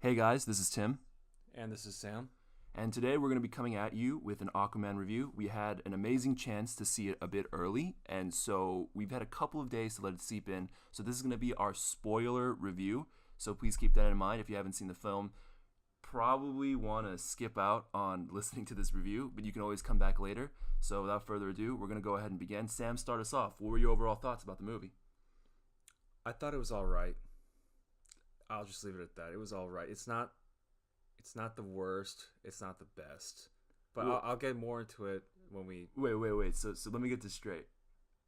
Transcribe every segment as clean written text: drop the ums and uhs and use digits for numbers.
Hey guys, this is Tim, And this is Sam. and today we're going to be coming at you with an Aquaman review. We had an amazing chance to see it a bit early, and so we've had a couple of days to let it seep in. So this is going to be our spoiler review, so please keep that in mind. If you haven't seen the film, probably want to skip out on listening to this review, but you can always come back later. So without further ado, we're going to go ahead and begin. Sam, start us off. What were your overall thoughts about the movie? I thought it was all right. I'll just leave it at that. It was all right. It's not the worst. It's not the best. But Well- I'll get more into it when we. Wait. So let me get this straight.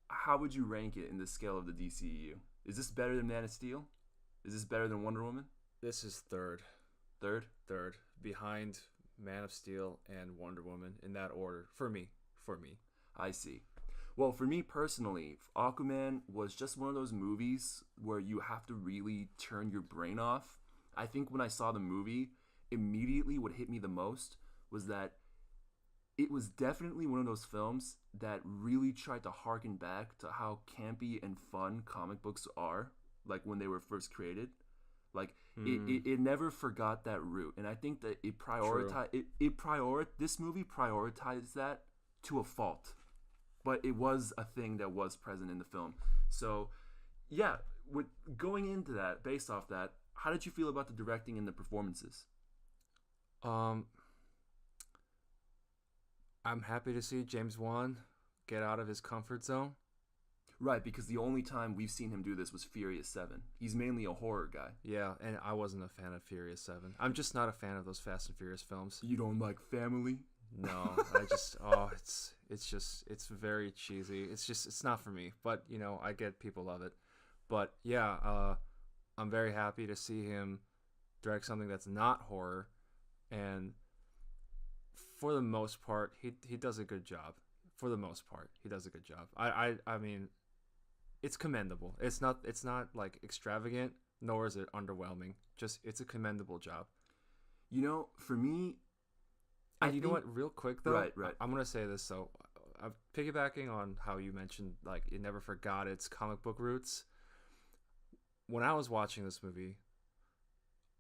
How would you rank it in the scale of the DCEU? Is this better than Man of Steel? Is this better than Wonder Woman? This is third, Third? behind Man of Steel and Wonder Woman in that order for me. I see. Well, for me personally, Aquaman was just one of those movies where you have to really turn your brain off. I think when I saw the movie, immediately what hit me the most was that it was definitely one of those films that really tried to harken back to how campy and fun comic books are, like when they were first created. Like it never forgot that root, and I think that it prioritized this movie prioritized that to a fault, but it was a thing that was present in the film. So yeah, with going into that, based off that, how did you feel about the directing and the performances? I'm happy to see James Wan get out of his comfort zone. Right, because the only time we've seen him do this was Furious 7. He's mainly a horror guy. Yeah, and I wasn't a fan of Furious 7. I'm just not a fan of those Fast and Furious films. You don't like family? No, it's very cheesy. It's not for me. But I get people love it. But yeah, I'm very happy to see him direct something that's not horror, and for the most part, he does a good job. For the most part, he does a good job. I mean, it's commendable. It's not like extravagant, nor is it underwhelming. Just it's a commendable job. For me, And you know what? Real quick though, Right. I'm gonna say this. So, I'm piggybacking on how you mentioned, like it never forgot its comic book roots. When I was watching this movie,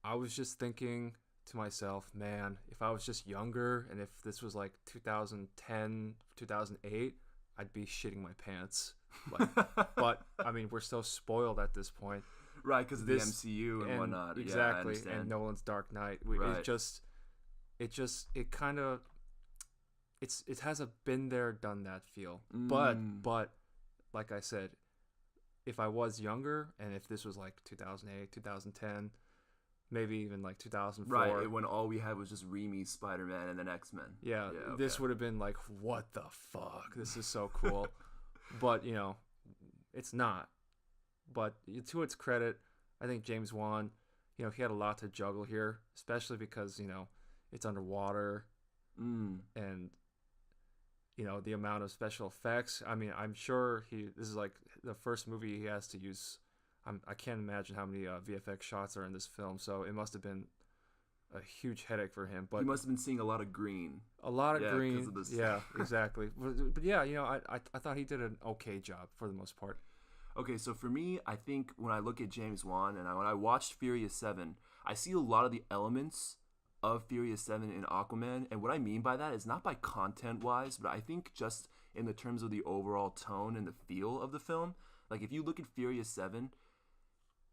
I was just thinking to myself, man, if I was just younger and if this was like 2010, 2008, I'd be shitting my pants. But I mean, we're so spoiled at this point. right, because of the This MCU and whatnot. Exactly, Yeah, I understand. and Nolan's Dark Knight. Right. It has a been there, done that feel. Mm. But like I said, if I was younger and if this was like 2008, 2010, maybe even like 2004. Right, when all we had was just Raimi's Spider-Man and then X-Men. Yeah, okay. this would have been like, what the fuck? This is so cool. But, it's not. But to its credit, I think James Wan, he had a lot to juggle here, especially because, it's underwater and, the amount of special effects. I mean, I'm sure this is like the first movie he has to use. I can't imagine how many VFX shots are in this film, so it must have been a huge headache for him. But he must have been seeing a lot of green. a lot of green. 'cause of this. Yeah, exactly. But yeah, I thought he did an okay job for the most part. Okay, so for me, I think when I look at James Wan and when I watched Furious 7, I see a lot of the elements of Furious 7 in Aquaman. And what I mean by that is not by content-wise, but I think just in the terms of the overall tone and the feel of the film. Like, if you look at Furious 7,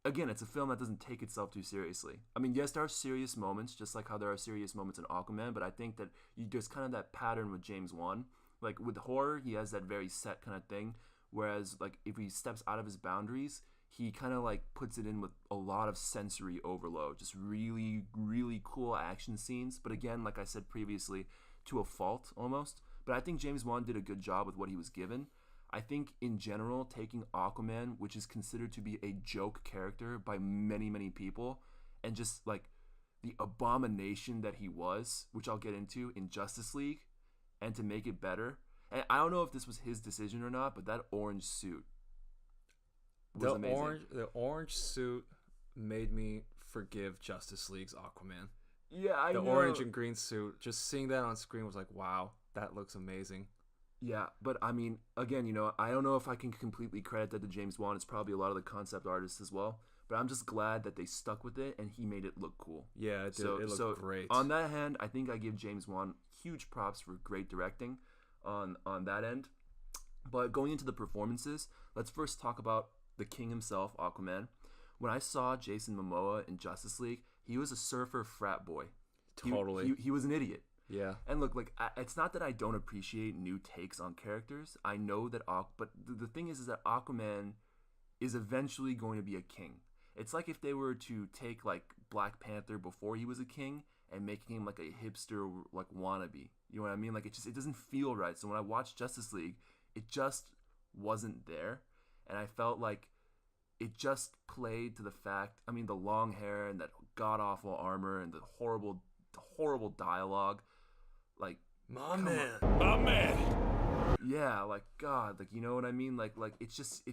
again, it's a film that doesn't take itself too seriously. I mean, yes, there are serious moments, just like how there are serious moments in Aquaman, but I think that there's kind of that pattern with James Wan. Like, with horror, he has that very set kind of thing, whereas, like, if he steps out of his boundaries, he kind of, like, puts it in with a lot of sensory overload, just really, really cool action scenes, but again, like I said previously, to a fault, almost. But I think James Wan did a good job with what he was given. I think in general, taking Aquaman, which is considered to be a joke character by many, many people, and just like the abomination that he was, which I'll get into in Justice League, and to make it better. And I don't know if this was his decision or not, but that orange suit was amazing. The orange suit made me forgive Justice League's Aquaman. Yeah, I The know. orange and green suit, just seeing that on screen was like, wow, that looks amazing. Yeah, but I mean, again, I don't know if I can completely credit that to James Wan. It's probably a lot of the concept artists as well. But I'm just glad that they stuck with it and he made it look cool. Yeah, it did. It looked great. On that hand, I think I give James Wan huge props for great directing on that end. But going into the performances, let's first talk about the king himself, Aquaman. When I saw Jason Momoa in Justice League, he was a surfer frat boy. Totally. He was an idiot. Yeah. And look, like it's not that I don't appreciate new takes on characters. I know that, but the thing is that Aquaman is eventually going to be a king. It's like if they were to take like Black Panther before he was a king and making him like a hipster like wannabe. You know what I mean? Like it doesn't feel right. So when I watched Justice League, it just wasn't there, and I felt like it just played to the fact. I mean, the long hair and that god awful armor and the horrible dialogue. Like my man. Yeah, like God, like you know what I mean? Like it's just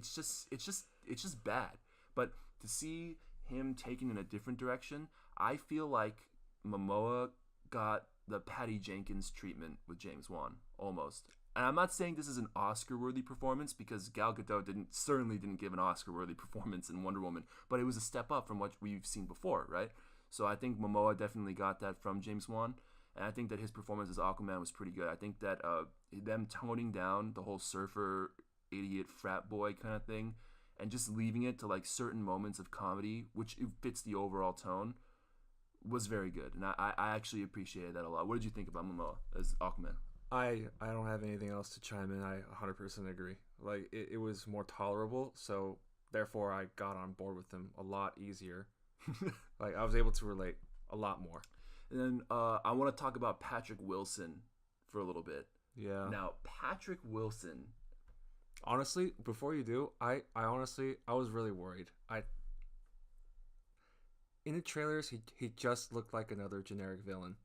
bad. But to see him taken in a different direction, I feel like Momoa got the Patty Jenkins treatment with James Wan almost. And I'm not saying this is an Oscar-worthy performance because Gal Gadot certainly didn't give an Oscar-worthy performance in Wonder Woman, but it was a step up from what we've seen before, right? So I think Momoa definitely got that from James Wan. And I think that his performance as Aquaman was pretty good. I think that them toning down the whole surfer, idiot, frat boy kind of thing and just leaving it to like certain moments of comedy, which fits the overall tone, was very good. And I actually appreciated that a lot. What did you think about Momoa as Aquaman? I don't have anything else to chime in. I 100% agree. Like, it was more tolerable, so therefore I got on board with him a lot easier. Like, I was able to relate a lot more. And then I want to talk about Patrick Wilson for a little bit. Yeah. Now, Patrick Wilson. Honestly, before you do, I was really worried. In the trailers, he just looked like another generic villain.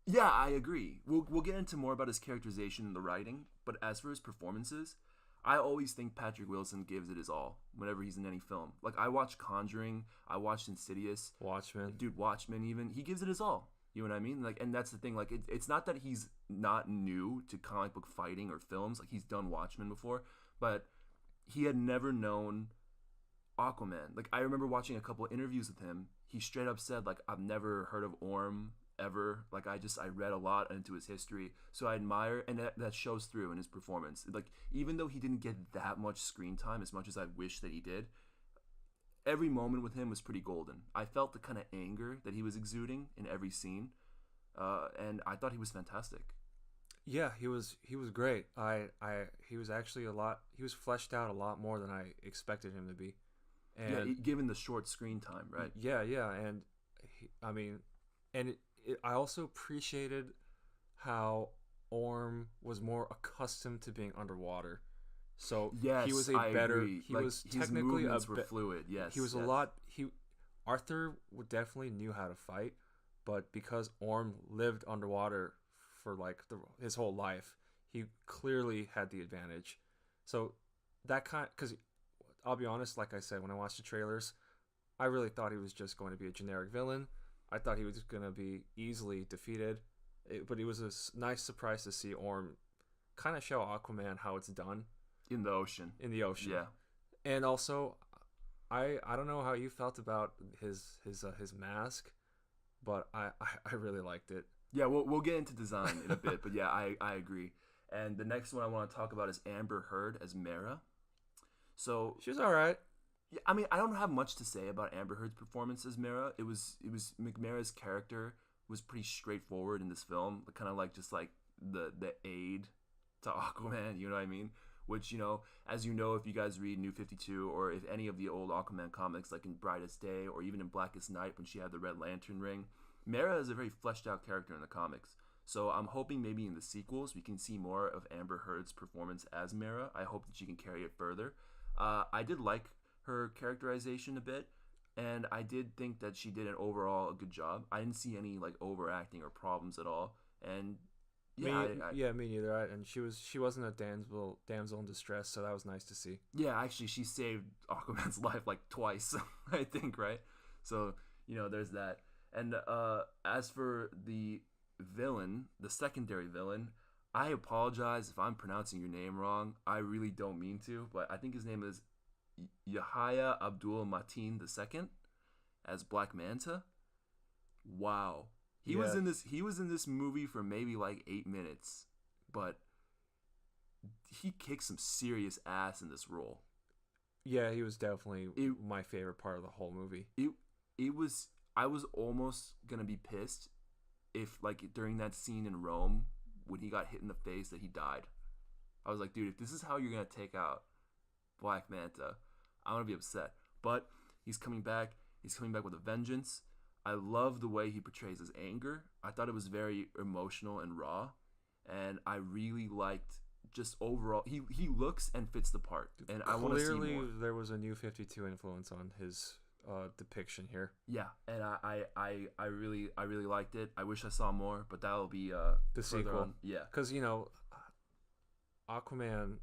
Yeah, I agree. We'll get into more about his characterization and the writing, but as for his performances, I always think Patrick Wilson gives it his all whenever he's in any film. Like, I watched Conjuring, I watched Insidious. Watchmen. Dude, Watchmen even. He gives it his all. You know what I mean? Like, and that's the thing. Like, it's not that he's not new to comic book fighting or films. Like, he's done Watchmen before, but he had never known Aquaman. Like, I remember watching a couple interviews with him. He straight up said, like, I've never heard of Orm ever. Like, I read a lot into his history, so I admire, and that shows through in his performance. Like, even though he didn't get that much screen time as much as I wish that he did, every moment with him was pretty golden. I felt the kind of anger that he was exuding in every scene, and I thought he was fantastic. Yeah, he was great. He was actually he was fleshed out a lot more than I expected him to be. And yeah, given the short screen time, right? Yeah, and I also appreciated how Orm was more accustomed to being underwater. So yes, he was agree. He like, was his technically movements were fluid. Yes, he was a lot. Arthur definitely knew how to fight, but because Orm lived underwater for like his whole life, he clearly had the advantage. So because I'll be honest, like I said, when I watched the trailers, I really thought he was just going to be a generic villain. I thought he was going to be easily defeated, but it was a nice surprise to see Orm kind of show Aquaman how it's done. In the ocean. Yeah. And also, I don't know how you felt about his mask, but I really liked it. Yeah, we'll get into design in a bit, but yeah, I agree. And the next one I want to talk about is Amber Heard as Mera. So she was all right. Yeah, I mean, I don't have much to say about Amber Heard's performance as Mera. It was McMera's character was pretty straightforward in this film, kind of like just like the aid to Aquaman. You know what I mean? Which, as you know, if you guys read New 52 or if any of the old Aquaman comics, like in Brightest Day or even in Blackest Night when she had the Red Lantern ring, Mera is a very fleshed out character in the comics. So I'm hoping maybe in the sequels we can see more of Amber Heard's performance as Mera. I hope that she can carry it further. I did like her characterization a bit, and I did think that she did a good job. I didn't see any like overacting or problems at all, and yeah, me neither. And she wasn't a damsel in distress, so that was nice to see. Yeah, actually, she saved Aquaman's life like twice, I think, right? So there's that. And as for the villain, the secondary villain, I apologize if I'm pronouncing your name wrong. I really don't mean to, but I think his name is Yahya Abdul Mateen II as Black Manta. Wow. He was in this movie for maybe like 8 minutes, but he kicked some serious ass in this role. Yeah, he was definitely my favorite part of the whole movie. I was almost gonna be pissed if, like, during that scene in Rome when he got hit in the face, that he died. I was like, dude, if this is how you're gonna take out Black Manta, I'm gonna be upset. But he's coming back. He's coming back with a vengeance. I love the way he portrays his anger. I thought it was very emotional and raw, and I really liked just overall. He looks and fits the part, and I want to see more. Clearly, there was a New 52 influence on his depiction here. Yeah, and I really liked it. I wish I saw more, but that'll be the sequel. On. Yeah, because Aquaman,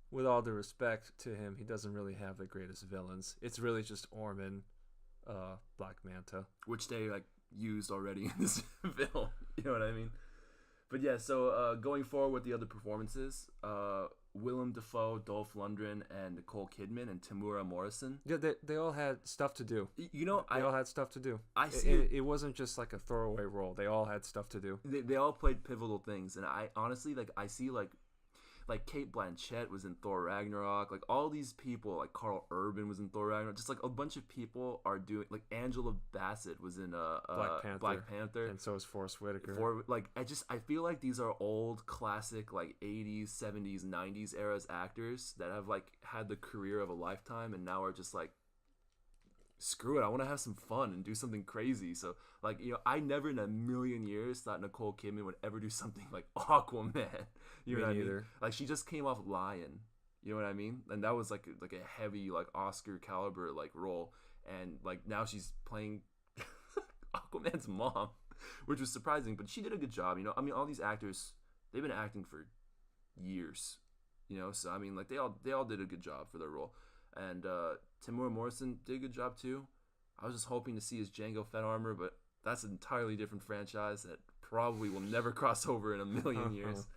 with all due respect to him, he doesn't really have the greatest villains. It's really just Orman, Black Manta, which they like used already in this film. You know what I mean? But yeah, so going forward with the other performances, Willem Dafoe, Dolph Lundgren, and Nicole Kidman, and Tamura Morrison. Yeah, they all had stuff to do. You know, they all had stuff to do. I see. It wasn't just like a throwaway role. They all had stuff to do. They all played pivotal things, and I honestly I see like Cate Blanchett was in Thor Ragnarok. Like all these people, like Carl Urban was in Thor Ragnarok. Just like a bunch of people are doing. Like Angela Bassett was in Black Panther, and so is Forrest Whitaker. I feel like these are old classic like 80s, 70s, 90s eras actors that have like had the career of a lifetime, and now are just like, screw it, I want to have some fun and do something crazy. So like, I never in a million years thought Nicole Kidman would ever do something like Aquaman. You know what I mean? Like she just came off Lion. You know what I mean? And that was like a heavy like Oscar caliber like role, and like now she's playing Aquaman's mom, which was surprising, but she did a good job. I mean, all these actors, they've been acting for years. So I mean, like they all did a good job for their role. And Tamura Morrison did a good job too. I was just hoping to see his Django Fett armor, but that's an entirely different franchise that probably will never cross over in a million years.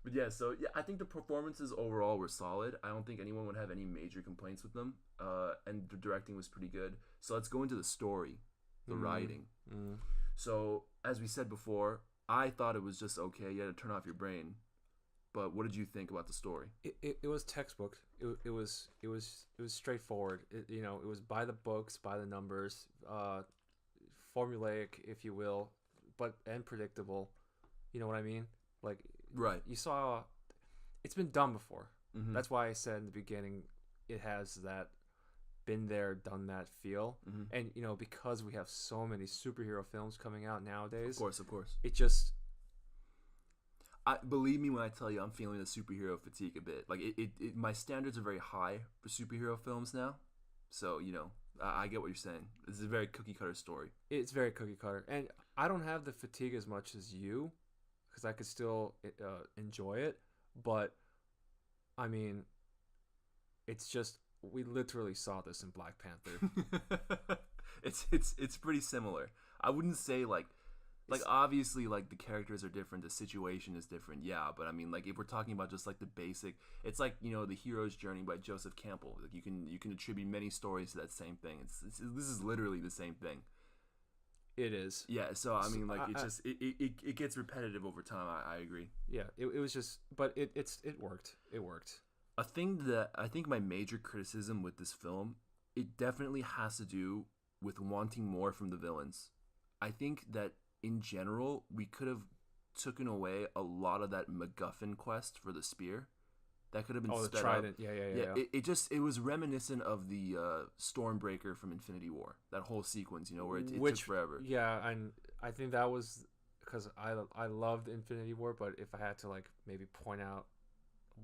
But yeah, so yeah, I think the performances overall were solid. I don't think anyone would have any major complaints with them. And the directing was pretty good. So let's go into the story, the writing. So as we said before, I thought it was just okay. You had to turn off your brain. But what did you think about the story? It was textbook. It was straightforward. It was by the books, by the numbers, formulaic, if you will, and predictable. You know what I mean? Like, right. You saw, it's been done before. Mm-hmm. That's why I said in the beginning, it has that been there, done that feel. Mm-hmm. And because we have so many superhero films coming out nowadays, of course, it just. Believe me when I tell you, I'm feeling the superhero fatigue a bit. Like my standards are very high for superhero films now, so I get what you're saying. It's a very cookie cutter story. It's very cookie cutter, and I don't have the fatigue as much as you, because I could still enjoy it. But I mean, it's just we literally saw this in Black Panther. It's pretty similar. I wouldn't say like obviously like the characters are different, the situation is different, yeah, but I mean like if we're talking about just like the basic, it's like the hero's journey by Joseph Campbell. Like you can attribute many stories to that same thing. This is literally the same thing. It is. Yeah, so I mean like it gets repetitive over time. I agree. Yeah, it was just, but it worked. It worked. A thing that I think my major criticism with this film, it definitely has to do with wanting more from the villains. I think that in general, we could have taken away a lot of that MacGuffin quest for the spear. That could have been sped the trident. up. Yeah. It was reminiscent of the Stormbreaker from Infinity War. That whole sequence, where it took forever. Yeah, and I think that was because I loved Infinity War, but if I had to like maybe point out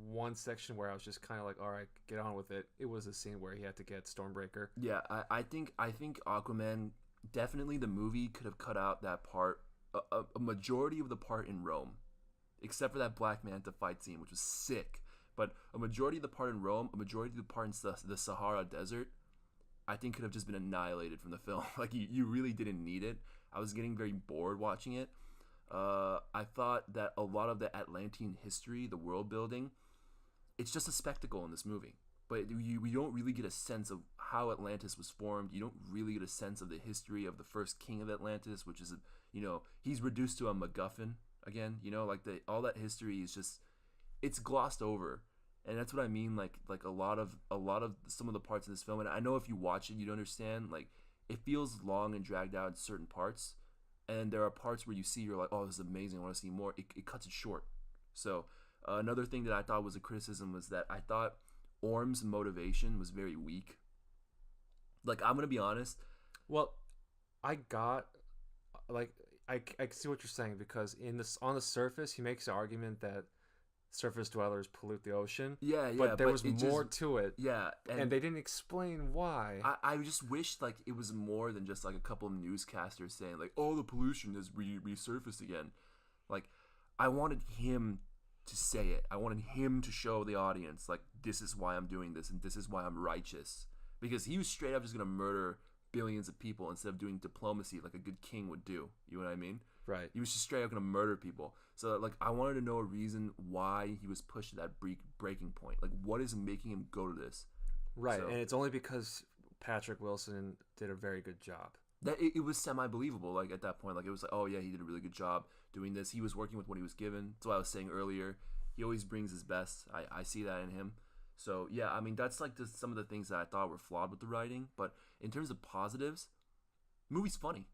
one section where I was just kind of like, all right, get on with it, it was the scene where he had to get Stormbreaker. Yeah, I think Aquaman. Definitely the movie could have cut out that part, a majority of the part in Rome, except for that Black Manta fight scene, which was sick. But a majority of the part in Rome, a majority of the part in the Sahara Desert, I think could have just been annihilated from the film. Like, you really didn't need it. I was getting very bored watching it. I thought that a lot of the Atlantean history, the world building, it's just a spectacle in this movie. But we don't really get a sense of how Atlantis was formed. You don't really get a sense of the history of the first king of Atlantis, which is, he's reduced to a MacGuffin again. Like all that history is just, it's glossed over, and that's what I mean. Like a lot of some of the parts of this film, and I know if you watch it, you'd understand. Like it feels long and dragged out in certain parts, and there are parts where you're like, oh, this is amazing, I want to see more. It cuts it short. So another thing that I thought was a criticism was that I thought Orm's motivation was very weak. Like, I'm gonna be honest. Well, I got like I see what you're saying, because on the surface he makes the argument that surface dwellers pollute the ocean. Yeah, but there was more to it. Yeah, and they didn't explain why. I just wished like it was more than just like a couple of newscasters saying like, oh, the pollution has resurfaced again. Like, I wanted him to say it. I wanted him to show the audience like, this is why I'm doing this and this is why I'm righteous. Because he was straight up just gonna murder billions of people instead of doing diplomacy like a good king would do. You know what I mean? Right. He was just straight up gonna murder people. So like, I wanted to know a reason why he was pushed to that breaking point. Like, what is making him go to this? Right. So, and it's only because Patrick Wilson did a very good job. That it was semi-believable. Like at that point, like it was like, oh yeah, he did a really good job doing this. He was working with what he was given. That's what I was saying earlier. He always brings his best. I see that in him. So yeah, I mean, that's like just some of the things that I thought were flawed with the writing. But in terms of positives, the movie's funny,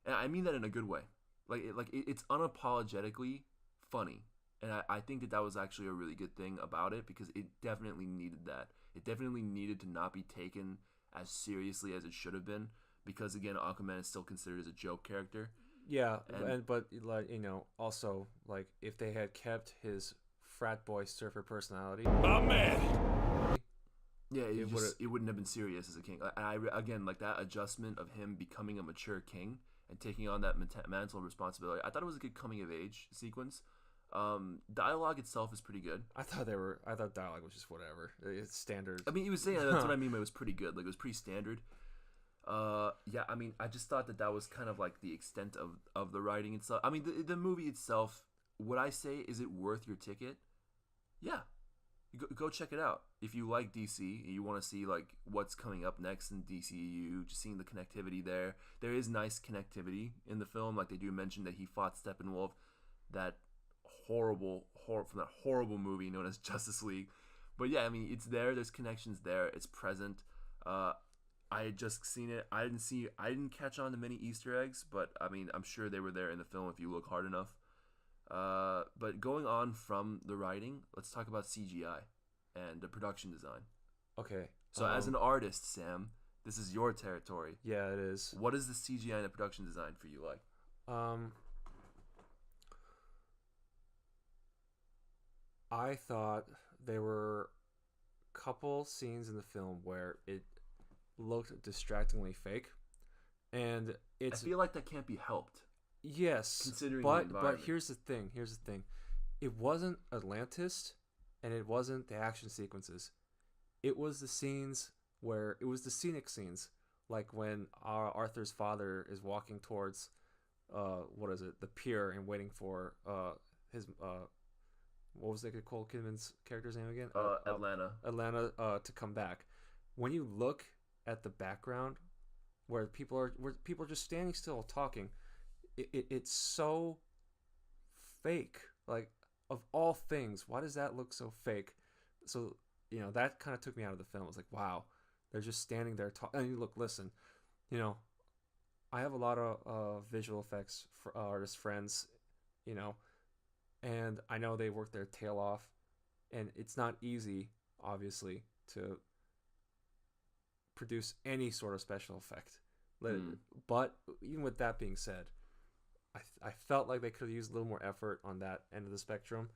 and I mean that in a good way. It's unapologetically funny, and I think that was actually a really good thing about it, because it definitely needed that. It definitely needed to not be taken as seriously as it should have been, because again, Aquaman is still considered as a joke character. Yeah, but like, also like if they had kept his frat boy surfer personality, my man. Yeah, it wouldn't have been serious as a king. Again, like that adjustment of him becoming a mature king and taking on that mantle of responsibility. I thought it was a good coming of age sequence. Dialogue itself is pretty good. I thought dialogue was just whatever. It's standard. I mean, he was saying that's what I mean by it was pretty good. Like, it was pretty standard. Yeah, I mean, I just thought that was kind of like the extent of the writing itself. I mean, the movie itself, would I say, is it worth your ticket? Yeah. Go check it out. If you like DC and you want to see like what's coming up next in DCEU, just seeing the connectivity there. There is nice connectivity in the film. Like, they do mention that he fought Steppenwolf, that horrible movie known as Justice League. But yeah, I mean, it's there. There's connections there. It's present. I had just seen it. I didn't catch on to many Easter eggs, but I mean, I'm sure they were there in the film if you look hard enough. But going on from the writing, let's talk about CGI and the production design. Okay. So as an artist, Sam, this is your territory. Yeah, it is. What is the CGI and the production design for you like? I thought there were a couple scenes in the film where it looked distractingly fake, and I feel like that can't be helped. Yes, considering but here's the thing. It wasn't Atlantis, and it wasn't the action sequences. It was the scenes where it was the scenic scenes, like when Arthur's father is walking towards, the pier, and waiting for his what was Nicole Kidman's character's name again? Atlanta to come back. When you look at the background, where people are just standing still talking, it's so fake. Like, of all things, why does that look so fake? So, that kind of took me out of the film. I was like, wow, they're just standing there talking. And listen, I have a lot of visual effects for artist friends, and I know they work their tail off, and it's not easy, obviously, to produce any sort of special effect. But even with that being said, I felt like they could have used a little more effort on that end of the spectrum.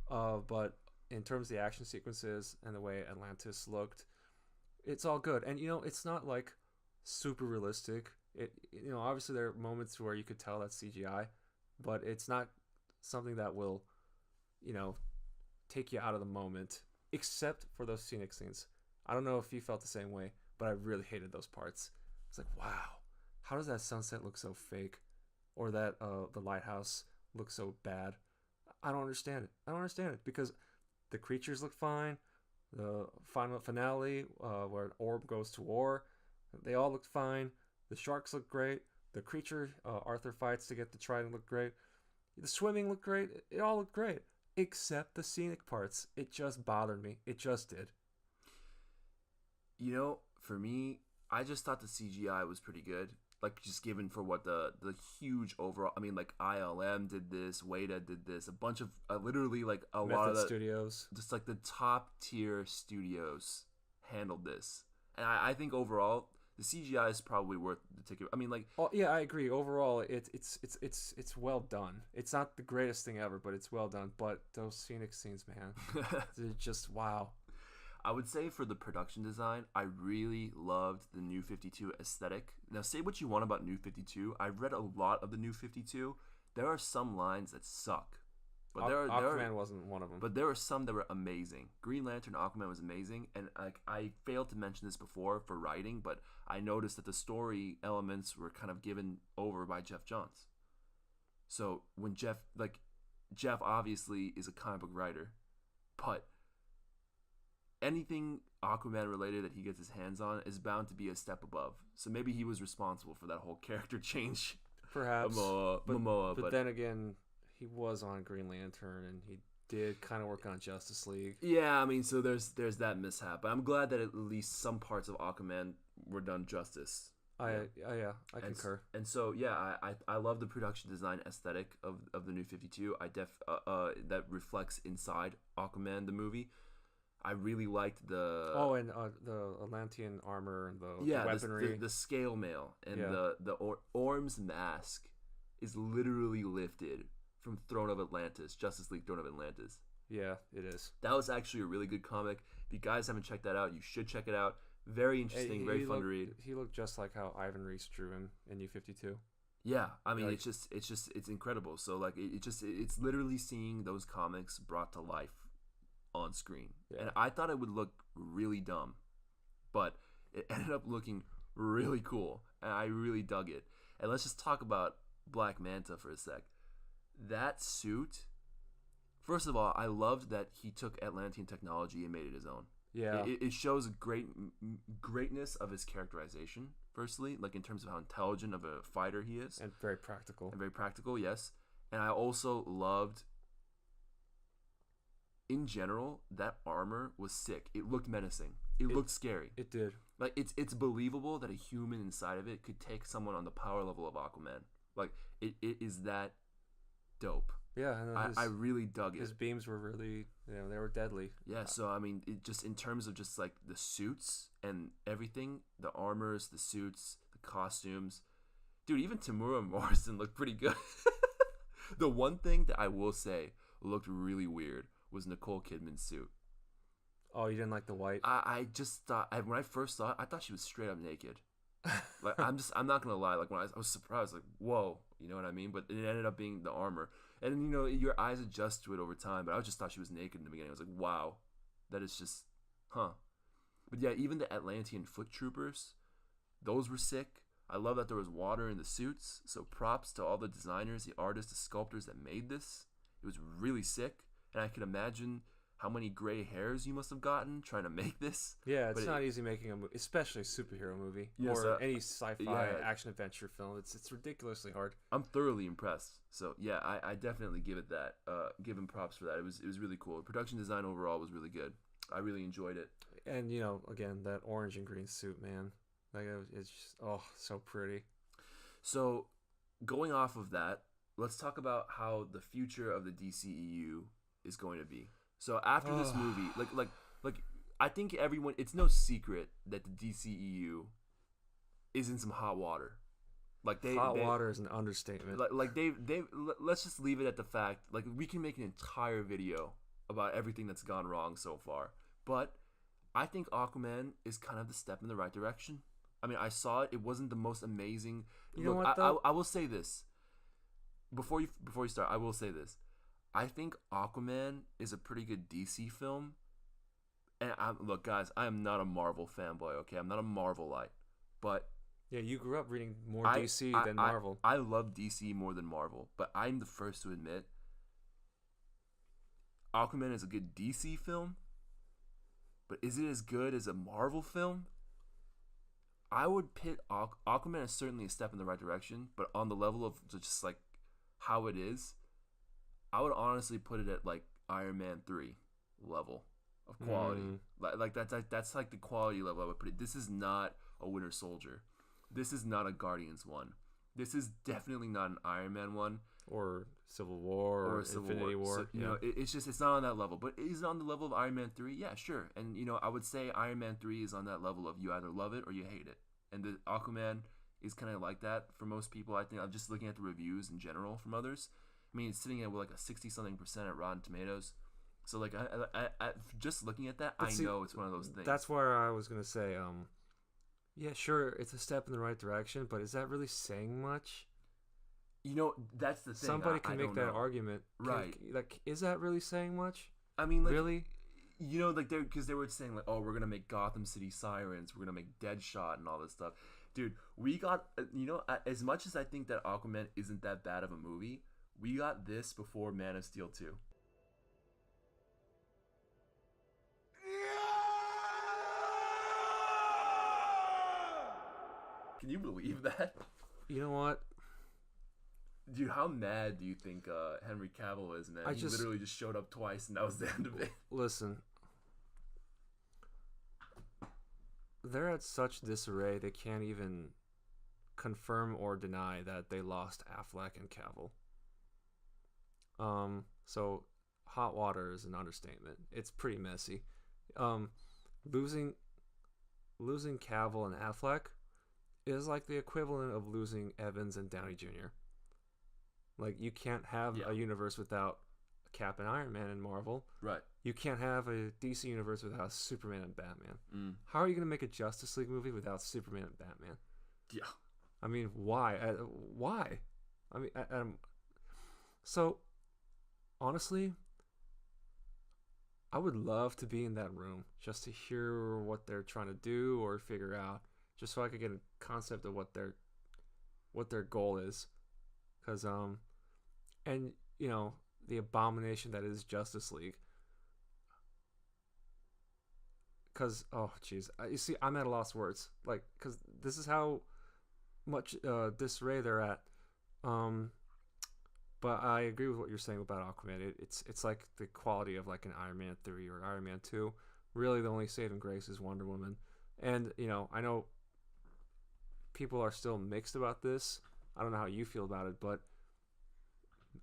But in terms of the action sequences and the way Atlantis looked, it's all good. And it's not like super realistic. It obviously there are moments where you could tell that's CGI, but it's not something that will take you out of the moment, except for those scenic scenes. I don't know if you felt the same way, but I really hated those parts. It's like, wow, how does that sunset look so fake? Or that the lighthouse look so bad. I don't understand it. I don't understand it because the creatures look fine. The final finale, where an orb goes to war, they all looked fine. The sharks look great. The creature Arthur fights to get the trident looked great. The swimming looked great. It all looked great, except the scenic parts. It just bothered me. It just did. You know, for me, I just thought the CGI was pretty good. Like, just given for what the huge overall. I mean, like, ILM did this, Weta did this, a bunch of literally like a Method lot of the Studios. just like the top tier studios handled this, and I think overall the CGI is probably worth the ticket. I mean, like, Oh yeah, I agree. Overall, it's well done. It's not the greatest thing ever, but it's well done. But those scenic scenes, man, they're just wow. I would say for the production design, I really loved the New 52 aesthetic. Now, say what you want about New 52. I've read a lot of the New 52. There are some lines that suck, but Aquaman wasn't one of them. But there were some that were amazing. Green Lantern Aquaman was amazing, and like I failed to mention this before for writing, but I noticed that the story elements were kind of given over by Jeff Johns. So when Jeff obviously is a comic book writer, but anything Aquaman related that he gets his hands on is bound to be a step above. So maybe he was responsible for that whole character change. Perhaps. Momoa, but then again, he was on Green Lantern and he did kind of work on Justice League. Yeah, I mean, so there's that mishap. But I'm glad that at least some parts of Aquaman were done justice. I concur. And so yeah, I love the production design aesthetic of the New 52. That reflects inside Aquaman the movie. I really liked the the Atlantean armor and the weaponry, the scale mail, and the Orm's mask is literally lifted from Throne of Atlantis, Justice League Throne of Atlantis. Yeah, it is. That was actually a really good comic. If you guys haven't checked that out, you should check it out. Very interesting, very fun to read. He looked just like how Ivan Reis drew him in New 52. Yeah, I mean, it's incredible. So like, it's literally seeing those comics brought to life on screen. Yeah. And I thought it would look really dumb, but it ended up looking really cool, and I really dug it. And let's just talk about Black Manta for a sec. That suit, first of all, I loved that he took Atlantean technology and made it his own. Yeah, it shows greatness of his characterization. Firstly, like in terms of how intelligent of a fighter he is, and very practical. Yes. And I also loved, in general, that armor was sick. It looked menacing. It looked scary. It did. Like it's believable that a human inside of it could take someone on the power level of Aquaman. Like it is that dope. Yeah, I really dug it. His beams were really, they were deadly. Yeah, so I mean, it just in terms of just like the suits and everything, the armors, the suits, the costumes, dude, even Tamura Morrison looked pretty good. The one thing that I will say looked really weird was Nicole Kidman's suit. Oh, you didn't like the white? I just thought, when I first saw it, I thought she was straight up naked. Like I'm not gonna lie. Like when I was surprised, like whoa, you know what I mean? But it ended up being the armor, and your eyes adjust to it over time. But I just thought she was naked in the beginning. I was like, wow, that is just, huh. But yeah, even the Atlantean foot troopers, those were sick. I love that there was water in the suits. So props to all the designers, the artists, the sculptors that made this. It was really sick, and I can imagine how many gray hairs you must have gotten trying to make this. Yeah, it's not easy making a movie, especially a superhero movie or any sci-fi action adventure film. It's ridiculously hard. I'm thoroughly impressed. So yeah, I definitely give it that. Give him props for that. It was really cool. The production design overall was really good. I really enjoyed it. And again, that orange and green suit, man, like it's just so pretty. So going off of that, let's talk about how the future of the DCEU is going to be. So after this movie, like I think everyone, it's no secret that the DCEU is in some hot water. Like hot water is an understatement. Like they let's just leave it at the fact, like we can make an entire video about everything that's gone wrong so far. But I think Aquaman is kind of the step in the right direction. I mean, I saw it. It wasn't the most amazing. Know what, though? I will say this. Before you start, I will say this. I think Aquaman is a pretty good DC film. And look, guys, I am not a Marvel fanboy, okay? I'm not a Marvelite. But Yeah, you grew up reading more DC than Marvel. I love DC more than Marvel, but I'm the first to admit Aquaman is a good DC film, but is it as good as a Marvel film? I would pit Aquaman is certainly a step in the right direction, but on the level of just like how it is, I would honestly put it at like Iron Man 3 level of quality. Like that's like the quality level I would put it. This is not a Winter Soldier. This is not a Guardians 1. This is definitely not an Iron Man 1 or Civil War or Infinity War. So, you know, it's not on that level. But is it on the level of Iron Man 3? Yeah, sure. And you know, I would say Iron Man 3 is on that level of you either love it or you hate it. And the Aquaman is kind of like that for most people. I think I'm just looking at the reviews in general from others. I mean, it's sitting at like a 60-something% at Rotten Tomatoes. So like, I just looking at that, I know it's one of those things. That's where I was gonna say, yeah, sure, it's a step in the right direction, but is that really saying much? You know, that's the thing. Somebody can make that argument, right? Like, is that really saying much? I mean, like, really? You know, like because they were saying like, oh, we're gonna make Gotham City Sirens, we're gonna make Deadshot and all this stuff, dude. We got, you know, as much as I think that Aquaman isn't that bad of a movie, we got this before Man of Steel 2. Can you believe that? You know what? Dude, how mad do you think Henry Cavill is, man? He literally just showed up twice, and that was the end of it. Listen. They're at such disarray, they can't even confirm or deny that they lost Affleck and Cavill. So hot water is an understatement. It's pretty messy. Losing Cavill and Affleck is like the equivalent of losing Evans and Downey Jr. Like, you can't have a universe without Cap and Iron Man and Marvel. Right. You can't have a DC universe without Superman and Batman. How are you going to make a Justice League movie without Superman and Batman? Yeah. I mean, why? Why? I mean, so, honestly, I would love to be in that room just to hear what they're trying to do or figure out, just so I could get a concept of what their goal is. Because, and, you know, the abomination that is Justice League. Because, oh, jeez. You see, I'm at a lost words. Like, because this is how much disarray they're at. But I agree with what you're saying about Aquaman. It's like the quality of like an Iron Man 3 or Iron Man 2. Really, the only saving grace is Wonder Woman. And, you know, I know people are still mixed about this. I don't know how you feel about it, but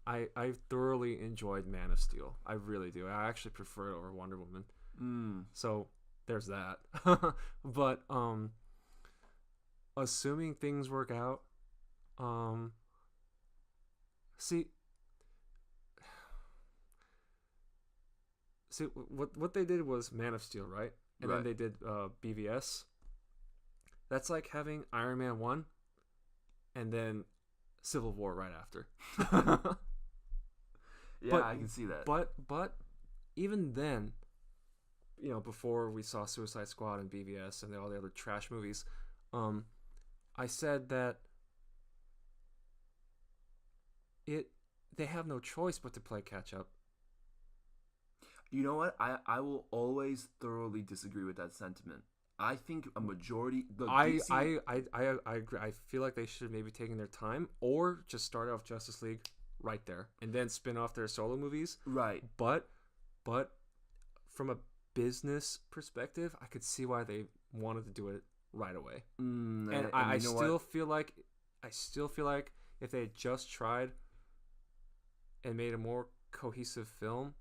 I thoroughly enjoyed Man of Steel. I really do. I actually prefer it over Wonder Woman. So there's that. But assuming things work out, see what they did was Man of Steel, right? And then they did BVS. That's like having Iron Man 1 and then Civil War right after. Yeah, I can see that. But even then, you know, before we saw Suicide Squad and BVS and all the other trash movies, I said that they have no choice but to play catch up. You know what? I will always thoroughly disagree with that sentiment. I think a majority. I agree. I feel like they should maybe taking their time or just start off Justice League right there and then spin off their solo movies. Right. But from a business perspective, I could see why they wanted to do it right away. And I still feel like if they had just tried and made a more cohesive film,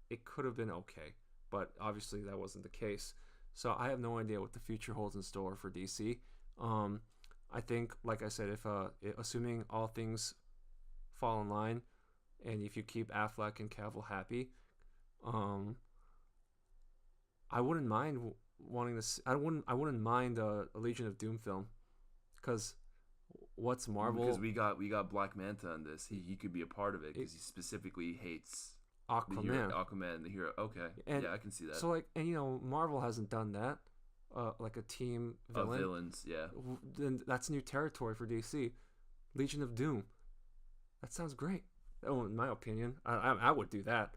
it could have been okay. But obviously that wasn't the case. So I have no idea what the future holds in store for DC. I think, like I said, if assuming all things fall in line, and if you keep Affleck and Cavill happy, I wouldn't mind wanting to. I wouldn't mind a Legion of Doom film, because what's Marvel? Because we got Black Manta on this. He could be a part of it because he specifically hates Aquaman. Aquaman, the hero. Okay, yeah, I can see that. So like, and you know, Marvel hasn't done that. like a team Of villain, villains, yeah. then that's new territory for DC. Legion of Doom. That sounds great. Oh, in my opinion, I would do that.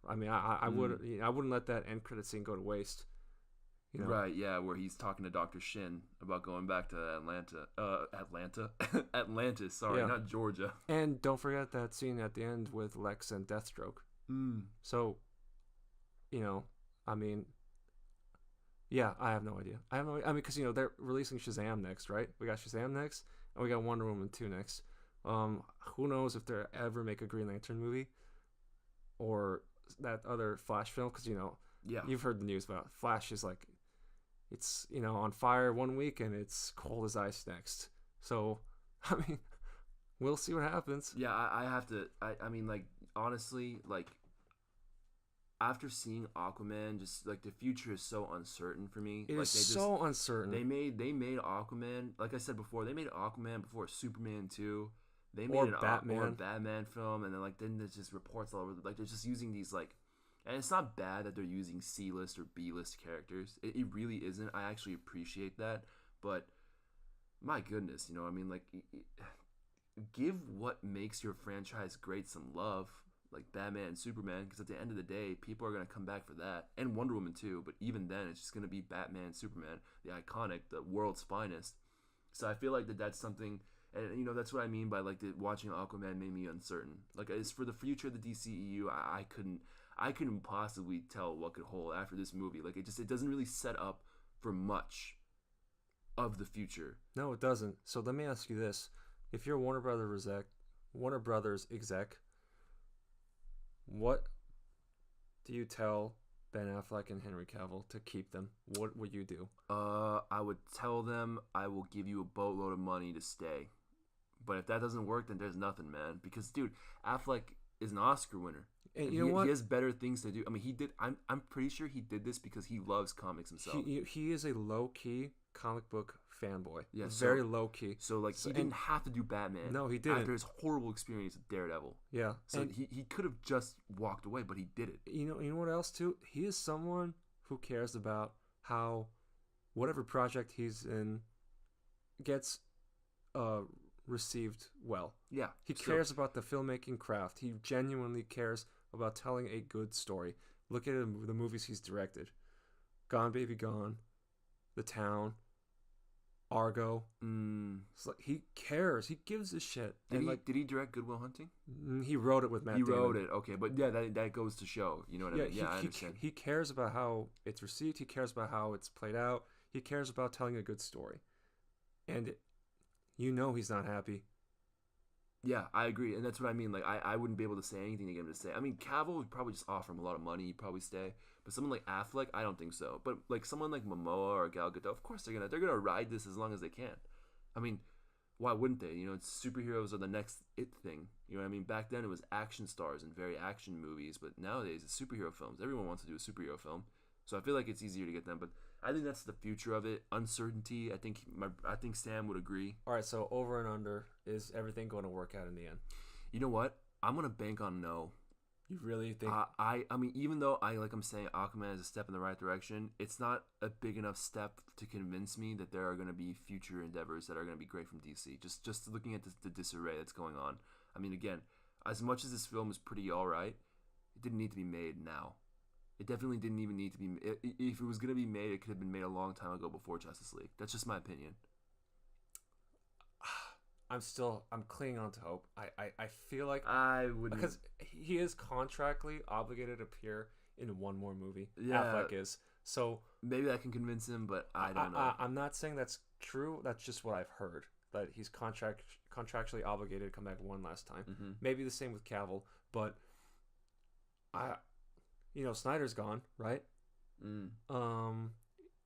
I mean, I would I wouldn't let that end credit scene go to waste. You know? Right, yeah, where he's talking to Dr. Shin about going back to Atlantis, sorry, Yeah. not Georgia. And don't forget that scene at the end with Lex and Deathstroke. Mm. So, you know, I mean, yeah, I have no idea. I mean, because they're releasing Shazam next, right? We got Shazam next, and we got Wonder Woman 2 next. Who knows if they ever make a Green Lantern movie or that other Flash film? Because Yeah. you've heard the news about Flash is like, it's on fire one week and it's cold as ice next. So, I mean, we'll see what happens. Yeah, I have to. I mean, like, honestly, like, after seeing Aquaman, just like the future is so uncertain for me. It like, is so uncertain. They made Aquaman. Like I said before, they made Aquaman before Superman 2. They made Or an Batman. or a Batman film, and then there's just reports all over. Like they're just using these like, and it's not bad that they're using C-list or B-list characters. It really isn't. I actually appreciate that, but my goodness, I mean, like, give what makes your franchise great some love, like Batman and Superman, because at the end of the day, people are going to come back for that, and Wonder Woman too, but even then, it's just going to be Batman and Superman, the iconic, the world's finest. So I feel like that's something, and that's what I mean by, like, watching Aquaman made me uncertain. Like, as for the future of the DCEU, I couldn't possibly tell what could hold after this movie. Like, it doesn't really set up for much of the future. No, it doesn't. So let me ask you this: if you're Warner Brothers exec, what do you tell Ben Affleck and Henry Cavill to keep them? What would you do? I would tell them I will give you a boatload of money to stay. But if that doesn't work, then there's nothing, man. Because, dude, Affleck is an Oscar winner. And you know what? He has better things to do. I mean, he did. I'm pretty sure he did this because he loves comics himself. He is a low key comic book fanboy. Yeah, very low key. So like he didn't have to do Batman. No, he didn't. After his horrible experience with Daredevil. Yeah. So he could have just walked away, but he did it. You know what else too? He is someone who cares about how whatever project he's in gets received well. Yeah. He cares about the filmmaking craft. He genuinely cares about telling a good story. Look at the movies he's directed. Gone Baby Gone, The Town, Argo. It's like he cares. He gives a shit. Did he direct Good Will Hunting? He wrote it with Matt Damon. He wrote it, okay. But yeah, that goes to show. You know what I mean? Yeah, I understand. He cares about how it's received. He cares about how it's played out. He cares about telling a good story. And he's not happy. Yeah, I agree. And that's what I mean. Like, I wouldn't be able to say anything to get him to stay. I mean, Cavill would probably just offer him a lot of money. He'd probably stay. But someone like Affleck, I don't think so. But like someone like Momoa or Gal Gadot, of course they're gonna ride this as long as they can. I mean, why wouldn't they? It's superheroes are the next it thing. You know what I mean? Back then it was action stars and very action movies, but nowadays it's superhero films. Everyone wants to do a superhero film. So I feel like it's easier to get them. But I think that's the future of it. Uncertainty. I think Sam would agree. All right, so over and under, is everything going to work out in the end? You know what? I'm gonna bank on no. You really think? I mean, even though I'm saying Aquaman is a step in the right direction, it's not a big enough step to convince me that there are going to be future endeavors that are going to be great from DC. Just looking at the disarray that's going on. I mean, again, as much as this film is pretty all right, it didn't need to be made now. It definitely didn't even need to be. If it was going to be made, it could have been made a long time ago before Justice League. That's just my opinion. I'm clinging on to hope. I feel like I would, because he is contractually obligated to appear in one more movie. Yeah. Affleck is. So maybe that can convince him, but I don't know. I'm not saying that's true. That's just what I've heard. That he's contractually obligated to come back one last time. Mm-hmm. Maybe the same with Cavill, but Snyder's gone, right?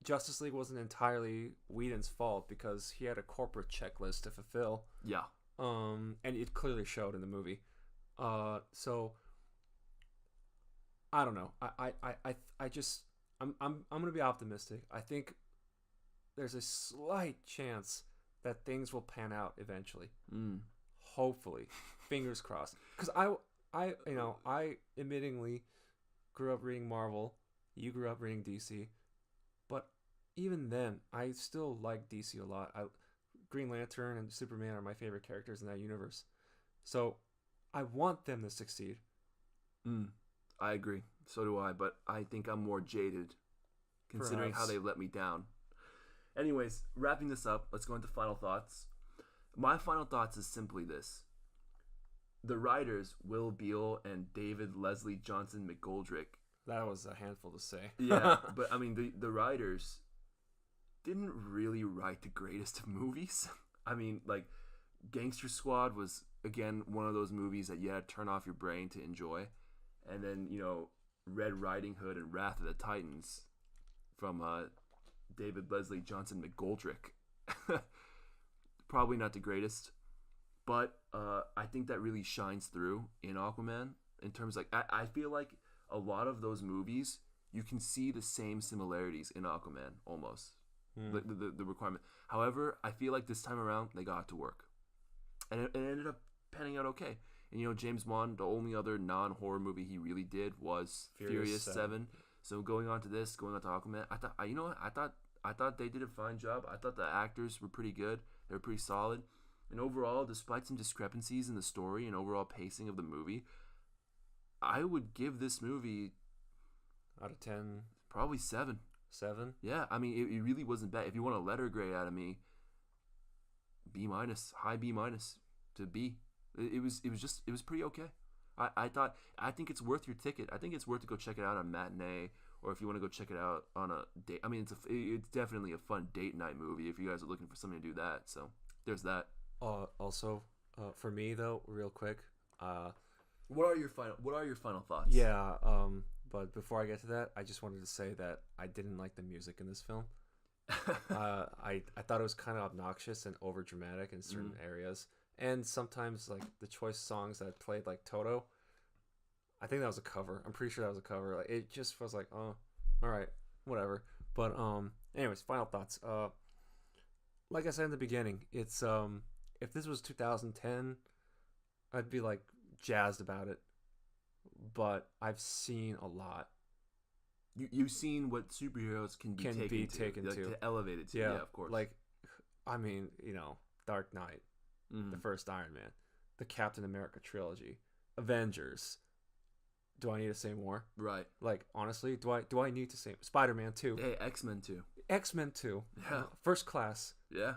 Justice League wasn't entirely Whedon's fault because he had a corporate checklist to fulfill. Yeah. And it clearly showed in the movie. So I don't know. I'm gonna be optimistic. I think there's a slight chance that things will pan out eventually. Hopefully, fingers crossed. Because I admittingly grew up reading Marvel. You grew up reading DC. But even then, I still like DC a lot. Green Lantern and Superman are my favorite characters in that universe. So I want them to succeed. I agree. So do I, but I think I'm more jaded considering how they let me down. Anyways, wrapping this up, let's go into final thoughts. My final thoughts is simply this. The writers, Will Beall and David Leslie Johnson McGoldrick. That was a handful to say. Yeah, but I mean, the writers didn't really write the greatest of movies. I mean, like, Gangster Squad was, again, one of those movies that you had to turn off your brain to enjoy. And then, Red Riding Hood and Wrath of the Titans from David Leslie Johnson McGoldrick. Probably not the greatest, but I think that really shines through in Aquaman in terms I feel like a lot of those movies you can see the same similarities in Aquaman almost. The requirement. However, I feel like this time around they got to work, and it ended up panning out okay. And James Wan, the only other non-horror movie he really did was Furious 7. So going on to Aquaman, I thought they did a fine job. I thought the actors were pretty good. They were pretty solid. And overall, despite some discrepancies in the story and overall pacing of the movie, I would give this movie out of 10, probably 7. 7? Yeah, I mean, it really wasn't bad. If you want a letter grade out of me, B-, high B- to B. It was pretty okay. I think it's worth your ticket. I think it's worth to go check it out on matinee, or if you want to go check it out on a date. I mean, it's definitely a fun date night movie if you guys are looking for something to do that. So there's that. Also, for me though, real quick. What are your final thoughts? Yeah. But before I get to that, I just wanted to say that I didn't like the music in this film. I thought it was kind of obnoxious and over dramatic in certain areas. And sometimes, like, the choice songs that played, like Toto, I think that was a cover. I'm pretty sure that was a cover. Like, it just was like, oh, all right, whatever. But anyways, final thoughts. Like I said in the beginning, it's if this was 2010, I'd be like jazzed about it. But I've seen a lot. You've seen what superheroes can be taken to. To elevate it to. Yeah, of course. Like, I mean, Dark Knight. The first Iron Man, the Captain America trilogy, Avengers. Do I need to say more? Right. Like, honestly, do I need to say Spider-Man 2? Hey, X-Men 2. X-Men 2. Yeah. First Class. Yeah.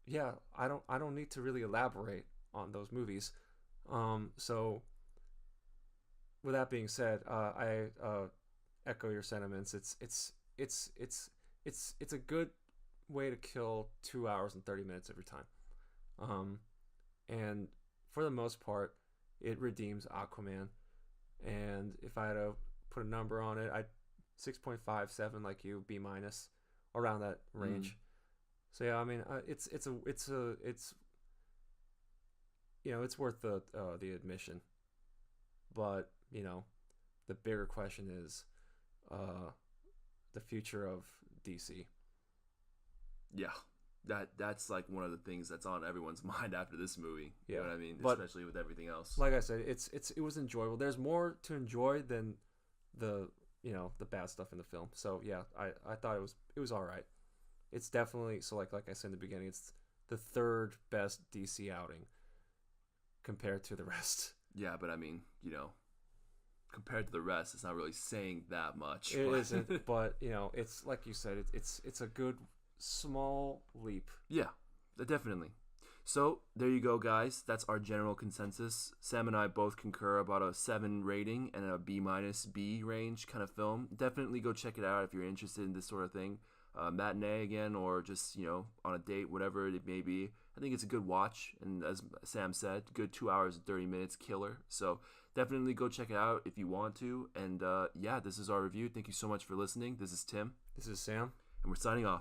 Yeah. I don't need to really elaborate on those movies. So, with that being said, I echo your sentiments. It's a good way to kill 2 hours and 30 minutes every time, and for the most part it redeems Aquaman. And if I had to put a number on it, I'd 6.57 like you, B-, around that range. So yeah, I mean, it's worth the admission. But the bigger question is the future of DC. Yeah, that's like one of the things that's on everyone's mind after this movie. Yeah. You know what I mean? But, especially with everything else. Like I said, it was enjoyable. There's more to enjoy than the bad stuff in the film. So yeah, I thought it was all right. It's definitely, so like I said in the beginning, it's the third best DC outing compared to the rest. Yeah, but I mean, compared to the rest, it's not really saying that much. It isn't, but it's like you said, it's a good small leap. Yeah, definitely. So there you go, guys. That's our general consensus. Sam and I both concur about a 7 rating and a B- B range kind of film. Definitely go check it out if you're interested in this sort of thing. Matinee again, or just on a date, whatever it may be. I think it's a good watch, and as Sam said, good 2 hours and 30 minutes killer. So definitely go check it out if you want to. And yeah, this is our review. Thank you so much for listening. This is Tim. This is Sam. And we're signing off.